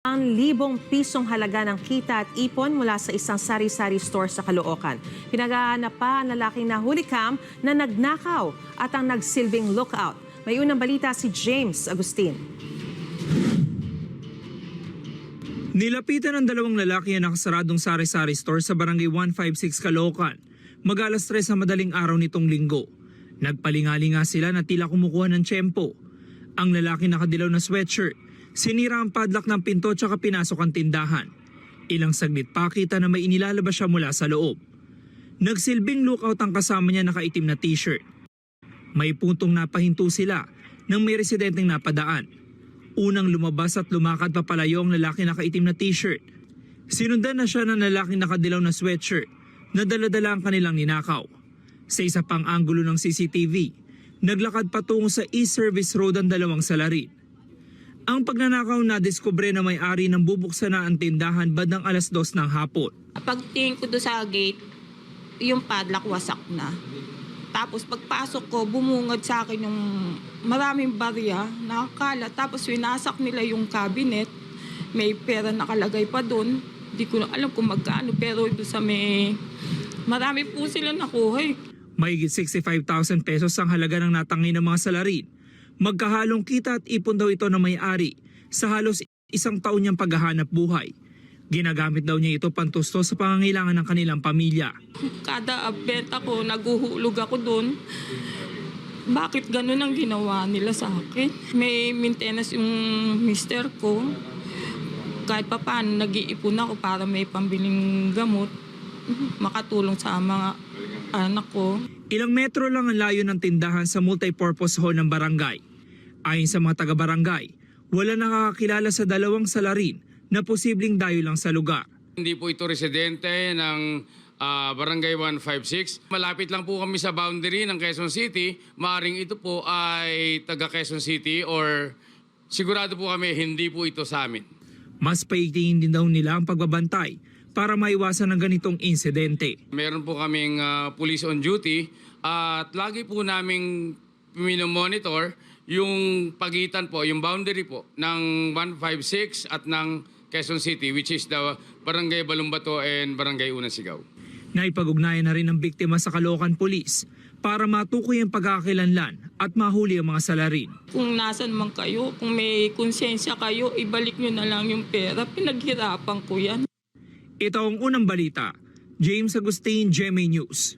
Ang libong pisong halaga ng kita at ipon mula sa isang sari-sari store sa Caloocan. Pinaghahanap pa ang lalaking nahuli cam na nagnakaw at ang nagsilbing lookout. May unang balita si James Agustin. Nilapitan ng dalawang lalaki ang nakasaradong sari-sari store sa barangay 156 Caloocan. Mag-alas 3 sa madaling araw nitong linggo. Nagpalingali nga sila na tila kumukuha ng tiyempo. Ang lalaki nakadilaw na sweatshirt. Sinira ang padlock ng pinto tsaka pinasok ang tindahan. Ilang saglit pa kita na may inilalabas siya mula sa loob. Nagsilbing lookout ang kasama niya nakaitim na t-shirt. May puntong napahinto sila nang may residenteng napadaan. Unang lumabas at lumakad papalayo ang lalaki nakaitim na t-shirt. Sinundan na siya ng lalaking nakadilaw na sweatshirt na dala-dala ang kanilang ninakaw. Sa isa pang anggulo ng CCTV, naglakad patungo sa East Service Road ang dalawang salarin. Ang pagnanakaw na diskubre na may-ari ng bubuksan na ang tindahan bandang alas 2 ng hapon. Pagtingin ko doon sa gate, yung padlock wasak na. Tapos pagpasok ko, bumungad sa akin yung maraming barya, nakakalat. Tapos winasak nila yung cabinet, may pera nakalagay pa doon. Hindi ko na alam kung magkano, pero doon sa marami po sila nakuha. Mahigit 65,000 pesos ang halaga ng natangay ng mga salarin. Magkahalong kita at ipon daw ito ng may-ari sa halos isang taon niyang paghahanap buhay. Ginagamit daw niya ito pantusto sa pangangailangan ng kanilang pamilya. Kada benta ko, naguhulog ako doon. Bakit ganun ang ginawa nila sa akin? May maintenance yung mister ko. Kahit pa paano, nag-iipon ako para may pambiling gamot. Makatulong sa mga anak ko. Ilang metro lang ang layo ng tindahan sa multipurpose hall ng barangay. Ayon sa mga taga-barangay, wala nakakakilala sa dalawang salarin na posibleng dayo lang sa lugar. Hindi po ito residente ng Barangay 156. Malapit lang po kami sa boundary ng Quezon City. Maaring ito po ay taga Quezon City or sigurado po kami hindi po ito sa amin. Mas paigtingin din daw nila ang pagbabantay para maiwasan ng ganitong insidente. Meron po kaming police on duty at lagi po naming minomonitor yung pagitan po, yung boundary po ng 156 at ng Quezon City, which is the Barangay Balumbato and Barangay Unang Sigaw. Naipag-ugnayan na rin ng biktima sa Caloocan Police para matukoy ang pagkakakilanlan at mahuli ang mga salarin. Kung nasan man kayo, kung may konsensya kayo, ibalik nyo na lang yung pera. Pinaghirapan ko yan. Ito ang unang balita. James Agustin, GMA News.